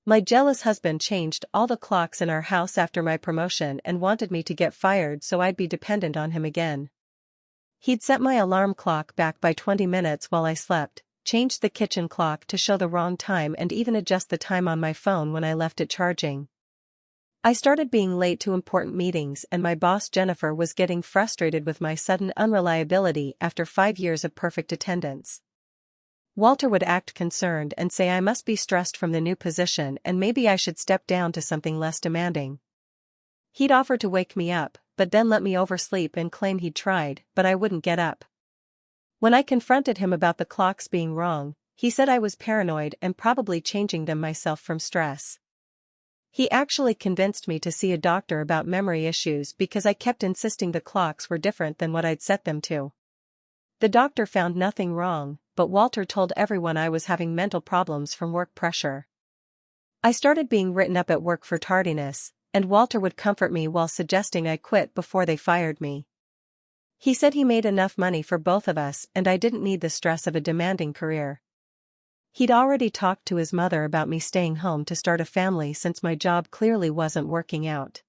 My jealous husband changed all the clocks in our house after my promotion and wanted me to get fired so I'd be dependent on him again. He'd set my alarm clock back by 20 minutes while I slept, changed the kitchen clock to show the wrong time and even adjust the time on my phone when I left it charging. I started being late to important meetings and my boss Jennifer was getting frustrated with my sudden unreliability after 5 years of perfect attendance. Walter would act concerned and say I must be stressed from the new position and maybe I should step down to something less demanding. He'd offer to wake me up, but then let me oversleep and claim he'd tried, but I wouldn't get up. When I confronted him about the clocks being wrong, he said I was paranoid and probably changing them myself from stress. He actually convinced me to see a doctor about memory issues because I kept insisting the clocks were different than what I'd set them to. The doctor found nothing wrong, but Walter told everyone I was having mental problems from work pressure. I started being written up at work for tardiness, and Walter would comfort me while suggesting I quit before they fired me. He said he made enough money for both of us and I didn't need the stress of a demanding career. He'd already talked to his mother about me staying home to start a family since my job clearly wasn't working out.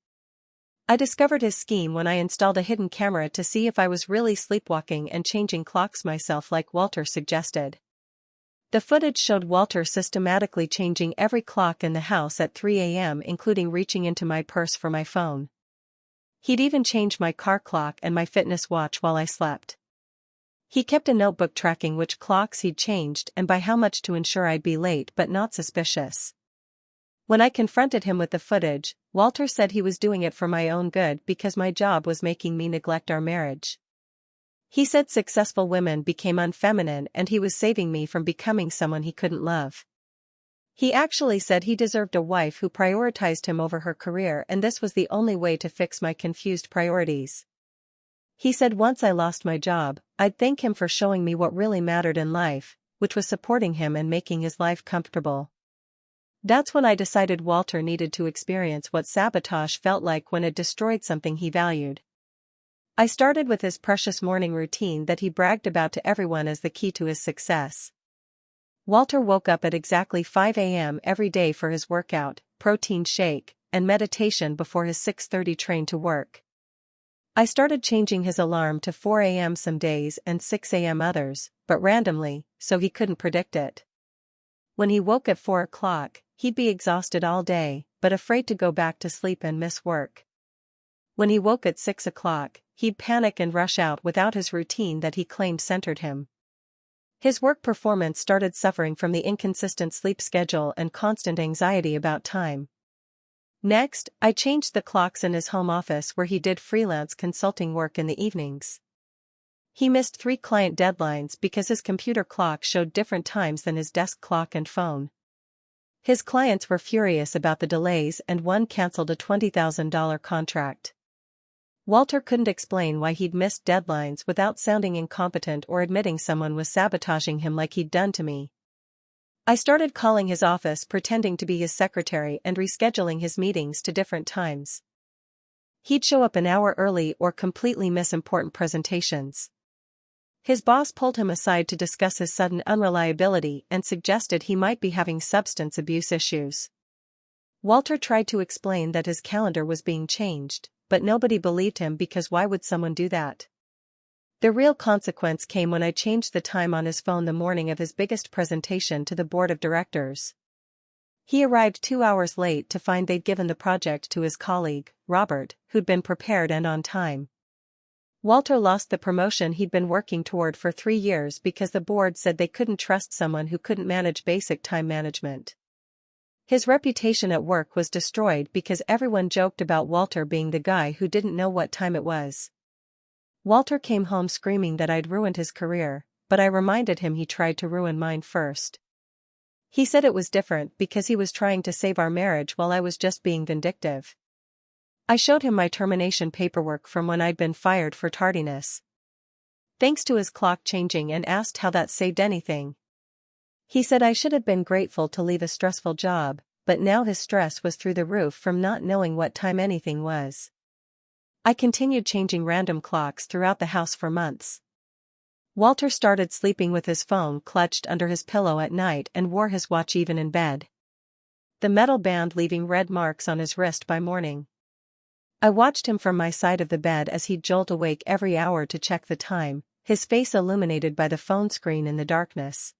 I discovered his scheme when I installed a hidden camera to see if I was really sleepwalking and changing clocks myself like Walter suggested. The footage showed Walter systematically changing every clock in the house at 3 a.m. including reaching into my purse for my phone. He'd even change my car clock and my fitness watch while I slept. He kept a notebook tracking which clocks he'd changed and by how much to ensure I'd be late but not suspicious. When I confronted him with the footage, Walter said he was doing it for my own good because my job was making me neglect our marriage. He said successful women became unfeminine and he was saving me from becoming someone he couldn't love. He actually said he deserved a wife who prioritized him over her career and this was the only way to fix my confused priorities. He said once I lost my job, I'd thank him for showing me what really mattered in life, which was supporting him and making his life comfortable. That's when I decided Walter needed to experience what sabotage felt like when it destroyed something he valued. I started with his precious morning routine that he bragged about to everyone as the key to his success. Walter woke up at exactly 5 a.m. every day for his workout, protein shake, and meditation before his 6:30 train to work. I started changing his alarm to 4 a.m. some days and 6 a.m. others, but randomly, so he couldn't predict it. When he woke at 4 o'clock, he'd be exhausted all day, but afraid to go back to sleep and miss work. When he woke at 6 o'clock, he'd panic and rush out without his routine that he claimed centered him. His work performance started suffering from the inconsistent sleep schedule and constant anxiety about time. Next, I changed the clocks in his home office where he did freelance consulting work in the evenings. He missed 3 client deadlines because his computer clock showed different times than his desk clock and phone. His clients were furious about the delays and one canceled a $20,000 contract. Walter couldn't explain why he'd missed deadlines without sounding incompetent or admitting someone was sabotaging him like he'd done to me. I started calling his office pretending to be his secretary and rescheduling his meetings to different times. He'd show up an hour early or completely miss important presentations. His boss pulled him aside to discuss his sudden unreliability and suggested he might be having substance abuse issues. Walter tried to explain that his calendar was being changed, but nobody believed him because why would someone do that? The real consequence came when I changed the time on his phone the morning of his biggest presentation to the board of directors. He arrived 2 hours late to find they'd given the project to his colleague, Robert, who'd been prepared and on time. Walter lost the promotion he'd been working toward for 3 years because the board said they couldn't trust someone who couldn't manage basic time management. His reputation at work was destroyed because everyone joked about Walter being the guy who didn't know what time it was. Walter came home screaming that I'd ruined his career, but I reminded him he tried to ruin mine first. He said it was different because he was trying to save our marriage while I was just being vindictive. I showed him my termination paperwork from when I'd been fired for tardiness. Thanks to his clock changing and asked how that saved anything. He said I should have been grateful to leave a stressful job, but now his stress was through the roof from not knowing what time anything was. I continued changing random clocks throughout the house for months. Walter started sleeping with his phone clutched under his pillow at night and wore his watch even in bed. the metal band leaving red marks on his wrist by morning. I watched him from my side of the bed as he'd jolt awake every hour to check the time, his face illuminated by the phone screen in the darkness.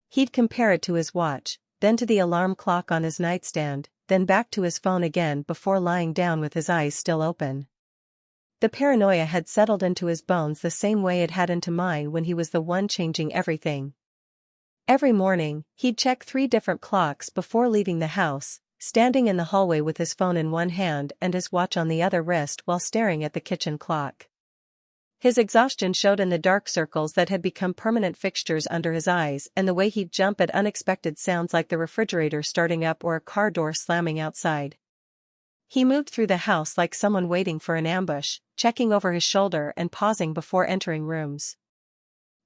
He'd compare it to his watch, then to the alarm clock on his nightstand, then back to his phone again before lying down with his eyes still open. The paranoia had settled into his bones the same way it had into mine when he was the one changing everything. Every morning, he'd check 3 different clocks before leaving the house, standing in the hallway with his phone in one hand and his watch on the other wrist while staring at the kitchen clock. His exhaustion showed in the dark circles that had become permanent fixtures under his eyes and the way he'd jump at unexpected sounds like the refrigerator starting up or a car door slamming outside. He moved through the house like someone waiting for an ambush, checking over his shoulder and pausing before entering rooms.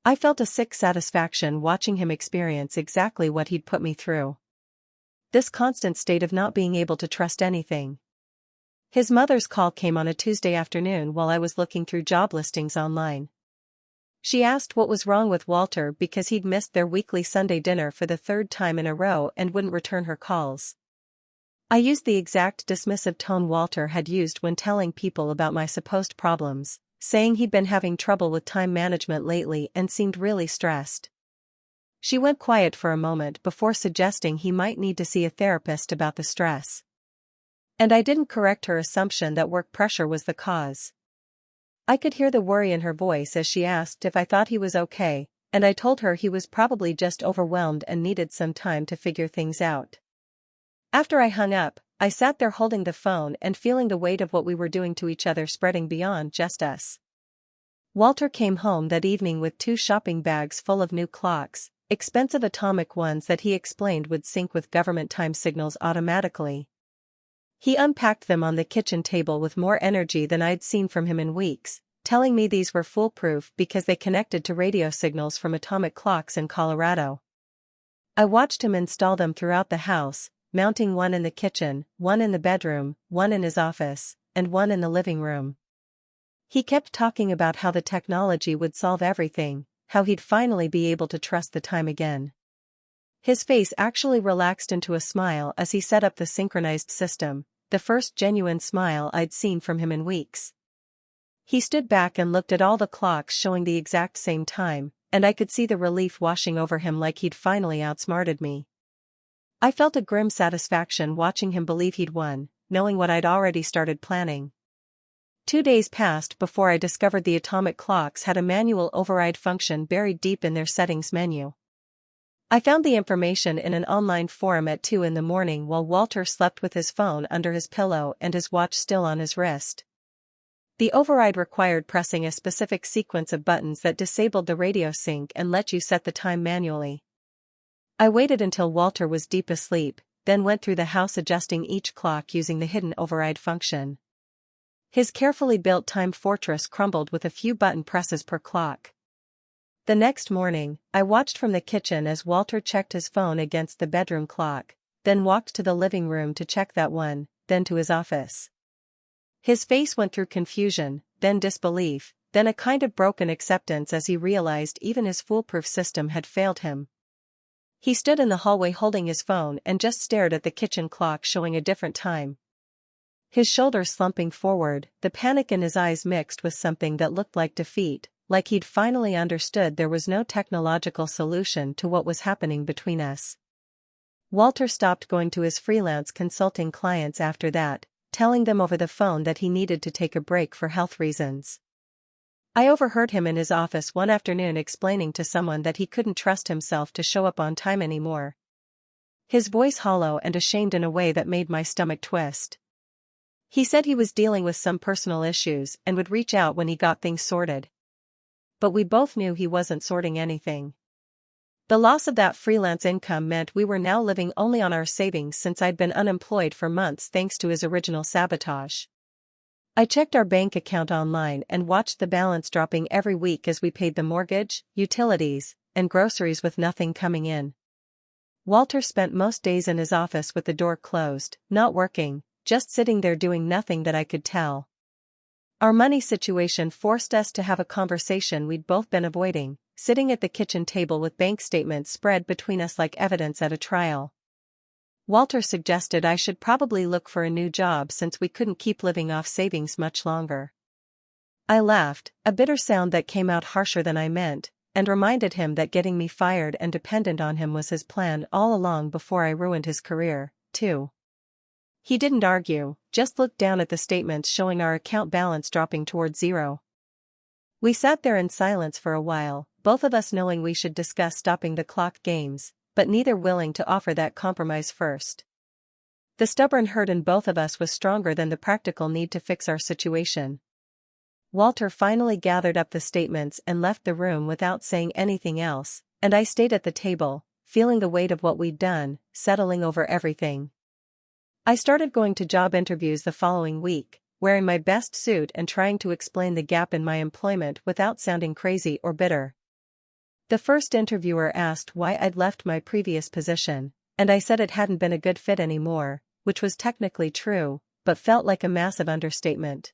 I felt a sick satisfaction watching him experience exactly what he'd put me through. This constant state of not being able to trust anything. His mother's call came on a Tuesday afternoon while I was looking through job listings online. She asked what was wrong with Walter because he'd missed their weekly Sunday dinner for the 3rd time in a row and wouldn't return her calls. I used the exact dismissive tone Walter had used when telling people about my supposed problems, saying he'd been having trouble with time management lately and seemed really stressed. She went quiet for a moment before suggesting he might need to see a therapist about the stress. And I didn't correct her assumption that work pressure was the cause. I could hear the worry in her voice as she asked if I thought he was okay, and I told her he was probably just overwhelmed and needed some time to figure things out. After I hung up, I sat there holding the phone and feeling the weight of what we were doing to each other spreading beyond just us. Walter came home that evening with 2 shopping bags full of new clocks, expensive atomic ones that he explained would sync with government time signals automatically. He unpacked them on the kitchen table with more energy than I'd seen from him in weeks, telling me these were foolproof because they connected to radio signals from atomic clocks in Colorado. I watched him install them throughout the house, mounting one in the kitchen, one in the bedroom, one in his office, and one in the living room. He kept talking about how the technology would solve everything, how he'd finally be able to trust the time again. His face actually relaxed into a smile as he set up the synchronized system, the first genuine smile I'd seen from him in weeks. He stood back and looked at all the clocks showing the exact same time, and I could see the relief washing over him like he'd finally outsmarted me. I felt a grim satisfaction watching him believe he'd won, knowing what I'd already started planning. 2 days passed before I discovered the atomic clocks had a manual override function buried deep in their settings menu. I found the information in an online forum at 2 in the morning while Walter slept with his phone under his pillow and his watch still on his wrist. The override required pressing a specific sequence of buttons that disabled the radio sync and let you set the time manually. I waited until Walter was deep asleep, then went through the house adjusting each clock using the hidden override function. His carefully built time fortress crumbled with a few button presses per clock. The next morning, I watched from the kitchen as Walter checked his phone against the bedroom clock, then walked to the living room to check that one, then to his office. His face went through confusion, then disbelief, then a kind of broken acceptance as he realized even his foolproof system had failed him. He stood in the hallway holding his phone and just stared at the kitchen clock showing a different time. His shoulders slumping forward, the panic in his eyes mixed with something that looked like defeat, like he'd finally understood there was no technological solution to what was happening between us. Walter stopped going to his freelance consulting clients after that, telling them over the phone that he needed to take a break for health reasons. I overheard him in his office one afternoon explaining to someone that he couldn't trust himself to show up on time anymore. His voice hollow and ashamed in a way that made my stomach twist. He said he was dealing with some personal issues and would reach out when he got things sorted. But we both knew he wasn't sorting anything. The loss of that freelance income meant we were now living only on our savings since I'd been unemployed for months thanks to his original sabotage. I checked our bank account online and watched the balance dropping every week as we paid the mortgage, utilities, and groceries with nothing coming in. Walter spent most days in his office with the door closed, not working, just sitting there doing nothing that I could tell. Our money situation forced us to have a conversation we'd both been avoiding, sitting at the kitchen table with bank statements spread between us like evidence at a trial. Walter suggested I should probably look for a new job since we couldn't keep living off savings much longer. I laughed, a bitter sound that came out harsher than I meant, and reminded him that getting me fired and dependent on him was his plan all along before I ruined his career, too. He didn't argue, just looked down at the statements showing our account balance dropping toward zero. We sat there in silence for a while, both of us knowing we should discuss stopping the clock games, but neither willing to offer that compromise first. The stubborn hurt in both of us was stronger than the practical need to fix our situation. Walter finally gathered up the statements and left the room without saying anything else, and I stayed at the table, feeling the weight of what we'd done, settling over everything. I started going to job interviews the following week, wearing my best suit and trying to explain the gap in my employment without sounding crazy or bitter. The first interviewer asked why I'd left my previous position, and I said it hadn't been a good fit anymore, which was technically true, but felt like a massive understatement.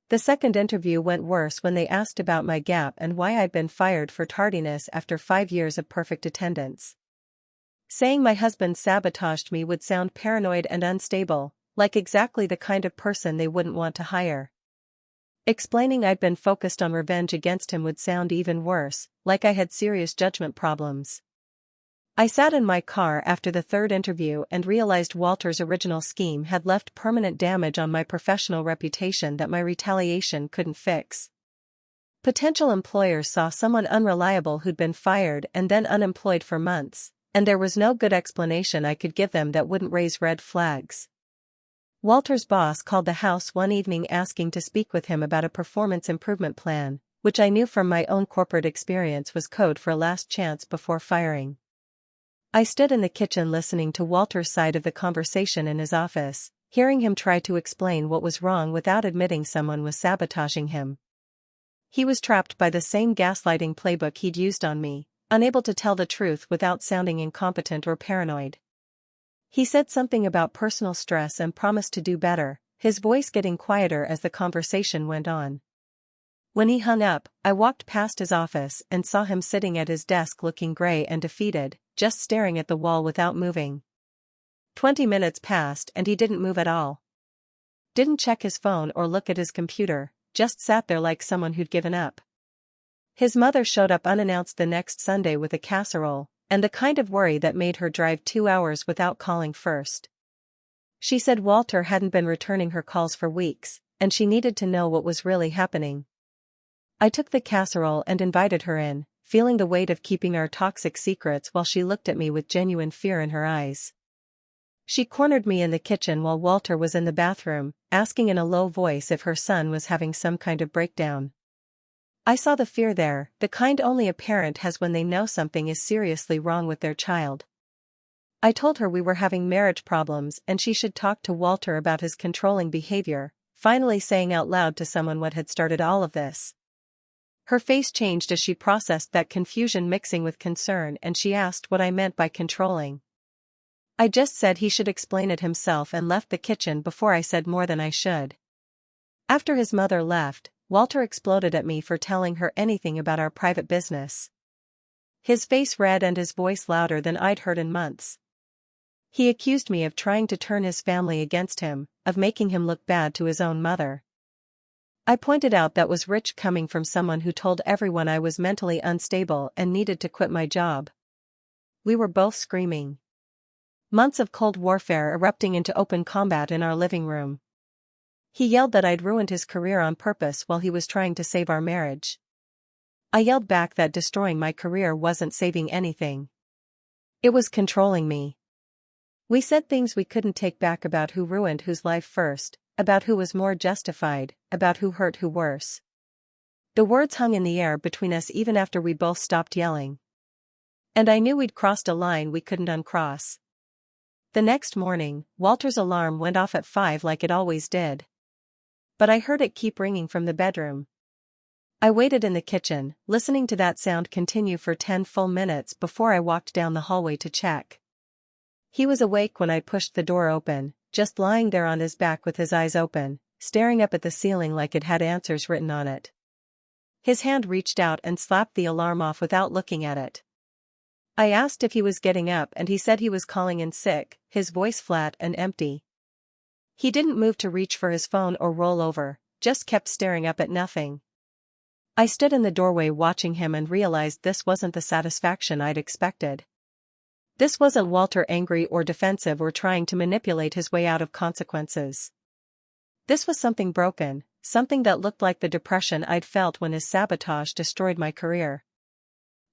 The second interview went worse when they asked about my gap and why I'd been fired for tardiness after 5 years of perfect attendance. Saying my husband sabotaged me would sound paranoid and unstable, like exactly the kind of person they wouldn't want to hire. Explaining I'd been focused on revenge against him would sound even worse, like I had serious judgment problems. I sat in my car after the third interview and realized Walter's original scheme had left permanent damage on my professional reputation that my retaliation couldn't fix. Potential employers saw someone unreliable who'd been fired and then unemployed for months, and there was no good explanation I could give them that wouldn't raise red flags. Walter's boss called the house one evening asking to speak with him about a performance improvement plan, which I knew from my own corporate experience was code for a last chance before firing. I stood in the kitchen listening to Walter's side of the conversation in his office, hearing him try to explain what was wrong without admitting someone was sabotaging him. He was trapped by the same gaslighting playbook he'd used on me, unable to tell the truth without sounding incompetent or paranoid. He said something about personal stress and promised to do better, his voice getting quieter as the conversation went on. When he hung up, I walked past his office and saw him sitting at his desk looking gray and defeated, just staring at the wall without moving. 20 minutes passed and he didn't move at all. Didn't check his phone or look at his computer, just sat there like someone who'd given up. His mother showed up unannounced the next Sunday with a casserole, and the kind of worry that made her drive 2 hours without calling first. She said Walter hadn't been returning her calls for weeks, and she needed to know what was really happening. I took the casserole and invited her in, feeling the weight of keeping our toxic secrets while she looked at me with genuine fear in her eyes. She cornered me in the kitchen while Walter was in the bathroom, asking in a low voice if her son was having some kind of breakdown. I saw the fear there, the kind only a parent has when they know something is seriously wrong with their child. I told her we were having marriage problems and she should talk to Walter about his controlling behavior, finally saying out loud to someone what had started all of this. Her face changed as she processed that confusion mixing with concern, and she asked what I meant by controlling. I just said he should explain it himself and left the kitchen before I said more than I should. After his mother left, Walter exploded at me for telling her anything about our private business. His face red and his voice louder than I'd heard in months. He accused me of trying to turn his family against him, of making him look bad to his own mother. I pointed out that was rich coming from someone who told everyone I was mentally unstable and needed to quit my job. We were both screaming. Months of cold warfare erupting into open combat in our living room. He yelled that I'd ruined his career on purpose while he was trying to save our marriage. I yelled back that destroying my career wasn't saving anything. It was controlling me. We said things we couldn't take back about who ruined whose life first, about who was more justified, about who hurt who worse. The words hung in the air between us even after we both stopped yelling. And I knew we'd crossed a line we couldn't uncross. The next morning, Walter's alarm went off at 5 like it always did. But I heard it keep ringing from the bedroom. I waited in the kitchen, listening to that sound continue for 10 full minutes before I walked down the hallway to check. He was awake when I pushed the door open, just lying there on his back with his eyes open, staring up at the ceiling like it had answers written on it. His hand reached out and slapped the alarm off without looking at it. I asked if he was getting up and he said he was calling in sick, his voice flat and empty. He didn't move to reach for his phone or roll over, just kept staring up at nothing. I stood in the doorway watching him and realized this wasn't the satisfaction I'd expected. This wasn't Walter angry or defensive or trying to manipulate his way out of consequences. This was something broken, something that looked like the depression I'd felt when his sabotage destroyed my career.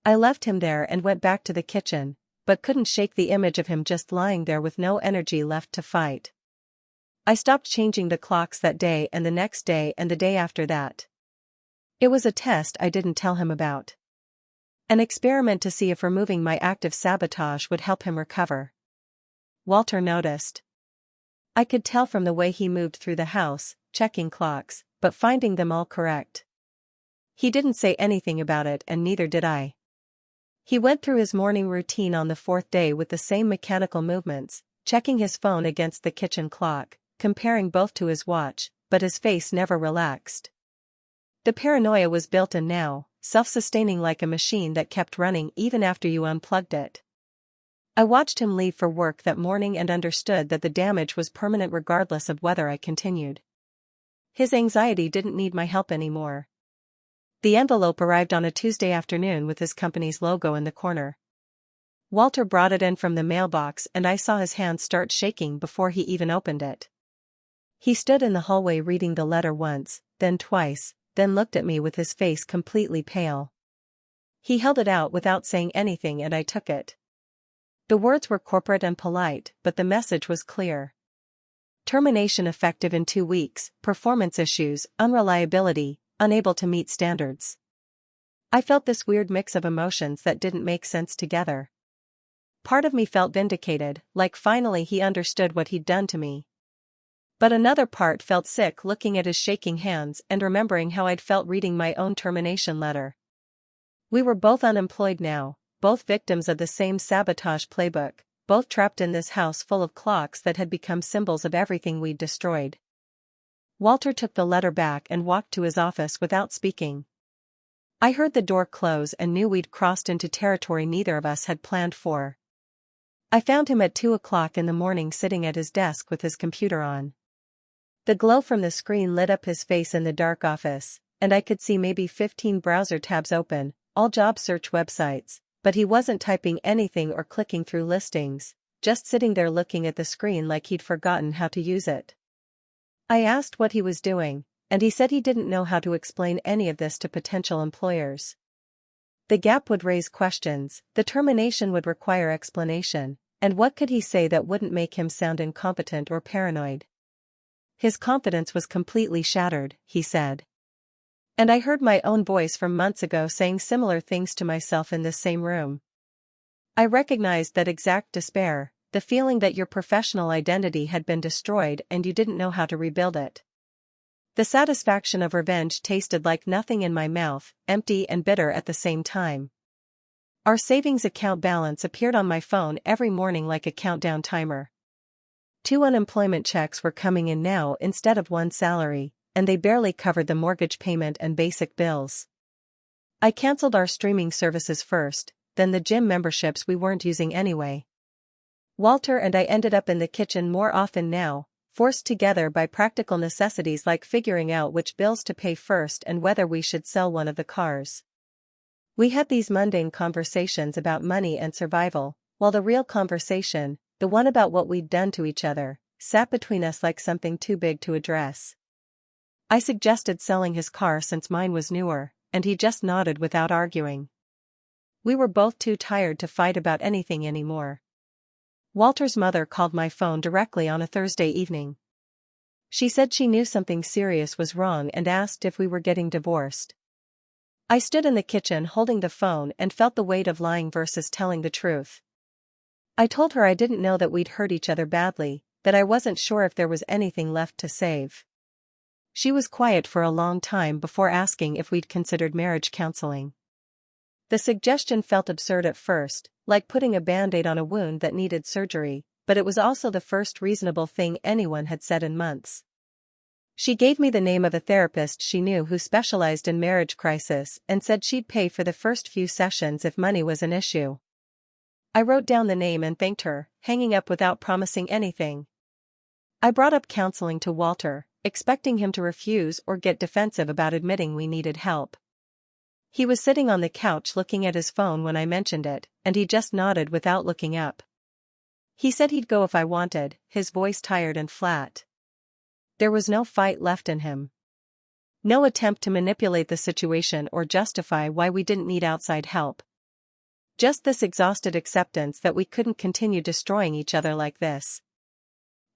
I left him there and went back to the kitchen, but couldn't shake the image of him just lying there with no energy left to fight. I stopped changing the clocks that day and the next day and the day after that. It was a test I didn't tell him about. An experiment to see if removing my active sabotage would help him recover. Walter noticed. I could tell from the way he moved through the house, checking clocks, but finding them all correct. He didn't say anything about it and neither did I. He went through his morning routine on the fourth day with the same mechanical movements, checking his phone against the kitchen clock, comparing both to his watch, but his face never relaxed. The paranoia was built in now, self-sustaining like a machine that kept running even after you unplugged it. I watched him leave for work that morning and understood that the damage was permanent regardless of whether I continued. His anxiety didn't need my help anymore. The envelope arrived on a Tuesday afternoon with his company's logo in the corner. Walter brought it in from the mailbox and I saw his hands start shaking before he even opened it. He stood in the hallway reading the letter once, then twice, then looked at me with his face completely pale. He held it out without saying anything and I took it. The words were corporate and polite, but the message was clear. Termination effective in 2 weeks, performance issues, unreliability, unable to meet standards. I felt this weird mix of emotions that didn't make sense together. Part of me felt vindicated, like finally he understood what he'd done to me. But another part felt sick looking at his shaking hands and remembering how I'd felt reading my own termination letter. We were both unemployed now, both victims of the same sabotage playbook, both trapped in this house full of clocks that had become symbols of everything we'd destroyed. Walter took the letter back and walked to his office without speaking. I heard the door close and knew we'd crossed into territory neither of us had planned for. I found him at 2 o'clock in the morning sitting at his desk with his computer on. The glow from the screen lit up his face in the dark office, and I could see maybe 15 browser tabs open, all job search websites, but he wasn't typing anything or clicking through listings, just sitting there looking at the screen like he'd forgotten how to use it. I asked what he was doing, and he said he didn't know how to explain any of this to potential employers. The gap would raise questions, the termination would require explanation, and what could he say that wouldn't make him sound incompetent or paranoid? His confidence was completely shattered, he said. And I heard my own voice from months ago saying similar things to myself in this same room. I recognized that exact despair, the feeling that your professional identity had been destroyed and you didn't know how to rebuild it. The satisfaction of revenge tasted like nothing in my mouth, empty and bitter at the same time. Our savings account balance appeared on my phone every morning like a countdown timer. 2 unemployment checks were coming in now instead of 1 salary, and they barely covered the mortgage payment and basic bills. I canceled our streaming services first, then the gym memberships we weren't using anyway. Walter and I ended up in the kitchen more often now, forced together by practical necessities like figuring out which bills to pay first and whether we should sell one of the cars. We had these mundane conversations about money and survival, while the real conversation, the one about what we'd done to each other, sat between us like something too big to address. I suggested selling his car since mine was newer, and he just nodded without arguing. We were both too tired to fight about anything anymore. Walter's mother called my phone directly on a Thursday evening. She said she knew something serious was wrong and asked if we were getting divorced. I stood in the kitchen holding the phone and felt the weight of lying versus telling the truth. I told her I didn't know that we'd hurt each other badly, that I wasn't sure if there was anything left to save. She was quiet for a long time before asking if we'd considered marriage counseling. The suggestion felt absurd at first, like putting a band-aid on a wound that needed surgery, but it was also the first reasonable thing anyone had said in months. She gave me the name of a therapist she knew who specialized in marriage crisis and said she'd pay for the first few sessions if money was an issue. I wrote down the name and thanked her, hanging up without promising anything. I brought up counseling to Walter, expecting him to refuse or get defensive about admitting we needed help. He was sitting on the couch looking at his phone when I mentioned it, and he just nodded without looking up. He said he'd go if I wanted, his voice tired and flat. There was no fight left in him. No attempt to manipulate the situation or justify why we didn't need outside help. Just this exhausted acceptance that we couldn't continue destroying each other like this.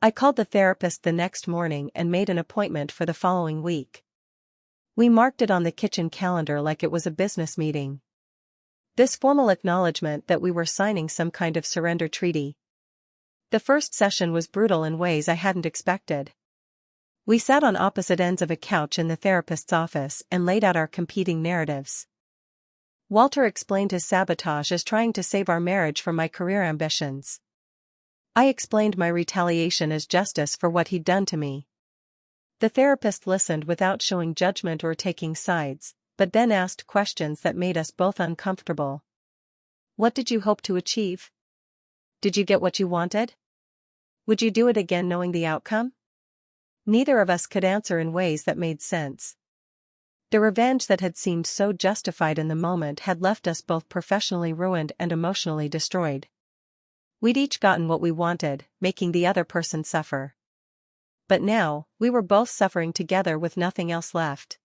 I called the therapist the next morning and made an appointment for the following week. We marked it on the kitchen calendar like it was a business meeting. This formal acknowledgement that we were signing some kind of surrender treaty. The first session was brutal in ways I hadn't expected. We sat on opposite ends of a couch in the therapist's office and laid out our competing narratives. Walter explained his sabotage as trying to save our marriage from my career ambitions. I explained my retaliation as justice for what he'd done to me. The therapist listened without showing judgment or taking sides, but then asked questions that made us both uncomfortable. What did you hope to achieve? Did you get what you wanted? Would you do it again knowing the outcome? Neither of us could answer in ways that made sense. The revenge that had seemed so justified in the moment had left us both professionally ruined and emotionally destroyed. We'd each gotten what we wanted, making the other person suffer. But now, we were both suffering together with nothing else left.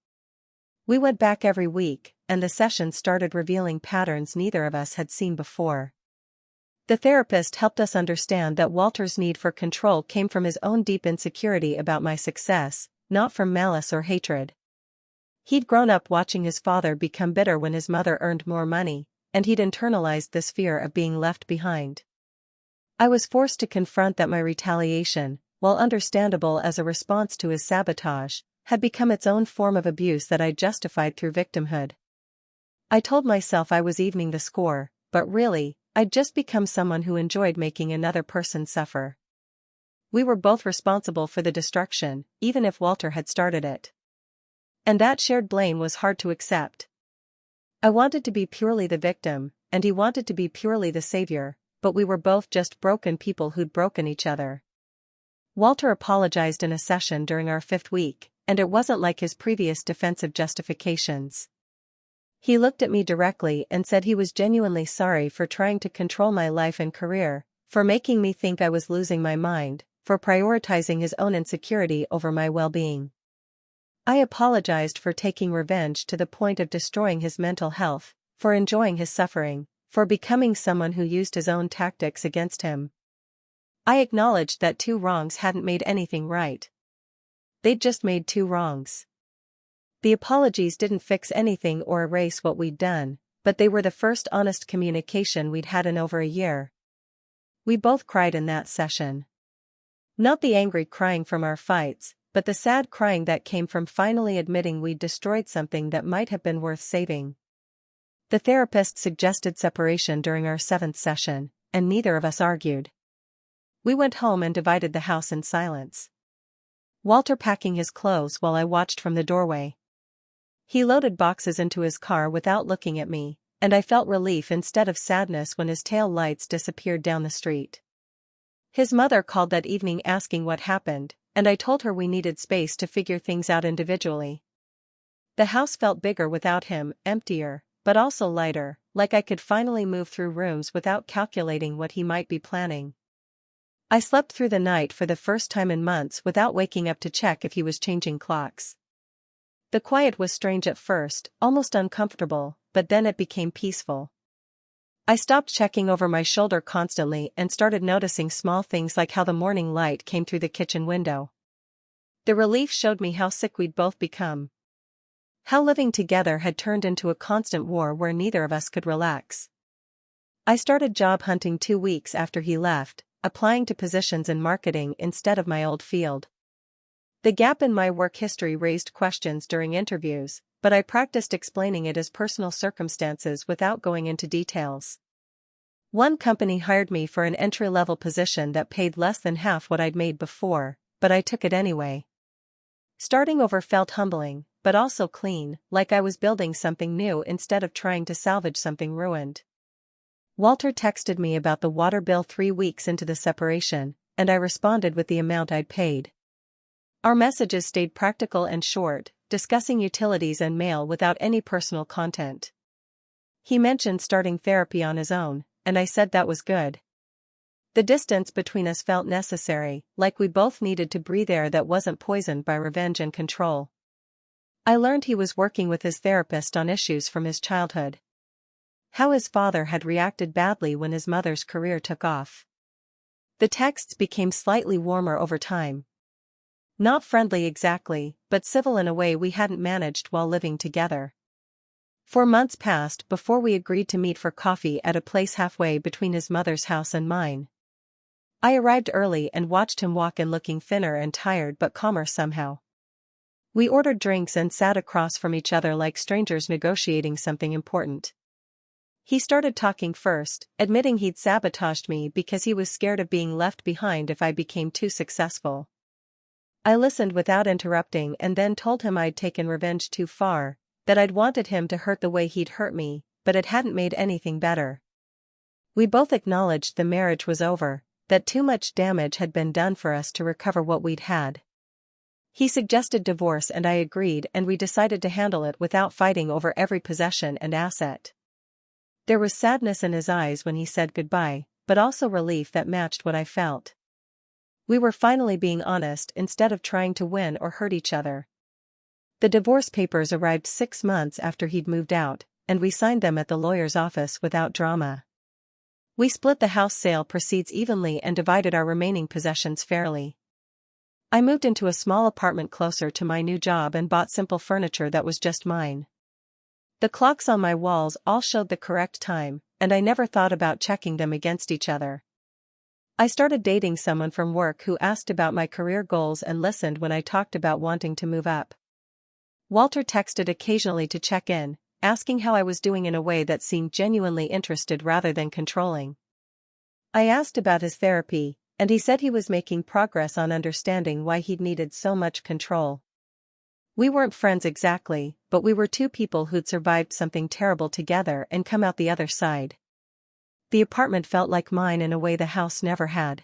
We went back every week, and the sessions started revealing patterns neither of us had seen before. The therapist helped us understand that Walter's need for control came from his own deep insecurity about my success, not from malice or hatred. He'd grown up watching his father become bitter when his mother earned more money, and he'd internalized this fear of being left behind. I was forced to confront that my retaliation, while understandable as a response to his sabotage, had become its own form of abuse that I justified through victimhood. I told myself I was evening the score, but really, I'd just become someone who enjoyed making another person suffer. We were both responsible for the destruction, even if Walter had started it. And that shared blame was hard to accept. I wanted to be purely the victim, and he wanted to be purely the savior, but we were both just broken people who'd broken each other. Walter apologized in a session during our 5th week, and it wasn't like his previous defensive justifications. He looked at me directly and said he was genuinely sorry for trying to control my life and career, for making me think I was losing my mind, for prioritizing his own insecurity over my well-being. I apologized for taking revenge to the point of destroying his mental health, for enjoying his suffering, for becoming someone who used his own tactics against him. I acknowledged that 2 wrongs hadn't made anything right. They'd just made 2 wrongs. The apologies didn't fix anything or erase what we'd done, but they were the first honest communication we'd had in over a year. We both cried in that session. Not the angry crying from our fights, but the sad crying that came from finally admitting we'd destroyed something that might have been worth saving. The therapist suggested separation during our 7th session, and neither of us argued. We went home and divided the house in silence. Walter packing his clothes while I watched from the doorway. He loaded boxes into his car without looking at me, and I felt relief instead of sadness when his tail lights disappeared down the street. His mother called that evening asking what happened, and I told her we needed space to figure things out individually. The house felt bigger without him, emptier, but also lighter, like I could finally move through rooms without calculating what he might be planning. I slept through the night for the first time in months without waking up to check if he was changing clocks. The quiet was strange at first, almost uncomfortable, but then it became peaceful. I stopped checking over my shoulder constantly and started noticing small things like how the morning light came through the kitchen window. The relief showed me how sick we'd both become. How living together had turned into a constant war where neither of us could relax. I started job hunting 2 weeks after he left, applying to positions in marketing instead of my old field. The gap in my work history raised questions during interviews, but I practiced explaining it as personal circumstances without going into details. One company hired me for an entry-level position that paid less than half what I'd made before, but I took it anyway. Starting over felt humbling, but also clean, like I was building something new instead of trying to salvage something ruined. Walter texted me about the water bill 3 weeks into the separation, and I responded with the amount I'd paid. Our messages stayed practical and short, discussing utilities and mail without any personal content. He mentioned starting therapy on his own, and I said that was good. The distance between us felt necessary, like we both needed to breathe air that wasn't poisoned by revenge and control. I learned he was working with his therapist on issues from his childhood. How his father had reacted badly when his mother's career took off. The texts became slightly warmer over time. Not friendly exactly, but civil in a way we hadn't managed while living together. 4 months passed before we agreed to meet for coffee at a place halfway between his mother's house and mine. I arrived early and watched him walk in looking thinner and tired but calmer somehow. We ordered drinks and sat across from each other like strangers negotiating something important. He started talking first, admitting he'd sabotaged me because he was scared of being left behind if I became too successful. I listened without interrupting and then told him I'd taken revenge too far, that I'd wanted him to hurt the way he'd hurt me, but it hadn't made anything better. We both acknowledged the marriage was over, that too much damage had been done for us to recover what we'd had. He suggested divorce and I agreed, and we decided to handle it without fighting over every possession and asset. There was sadness in his eyes when he said goodbye, but also relief that matched what I felt. We were finally being honest instead of trying to win or hurt each other. The divorce papers arrived 6 months after he'd moved out, and we signed them at the lawyer's office without drama. We split the house sale proceeds evenly and divided our remaining possessions fairly. I moved into a small apartment closer to my new job and bought simple furniture that was just mine. The clocks on my walls all showed the correct time, and I never thought about checking them against each other. I started dating someone from work who asked about my career goals and listened when I talked about wanting to move up. Walter texted occasionally to check in, asking how I was doing in a way that seemed genuinely interested rather than controlling. I asked about his therapy, and he said he was making progress on understanding why he'd needed so much control. We weren't friends exactly, but we were two people who'd survived something terrible together and come out the other side. The apartment felt like mine in a way the house never had.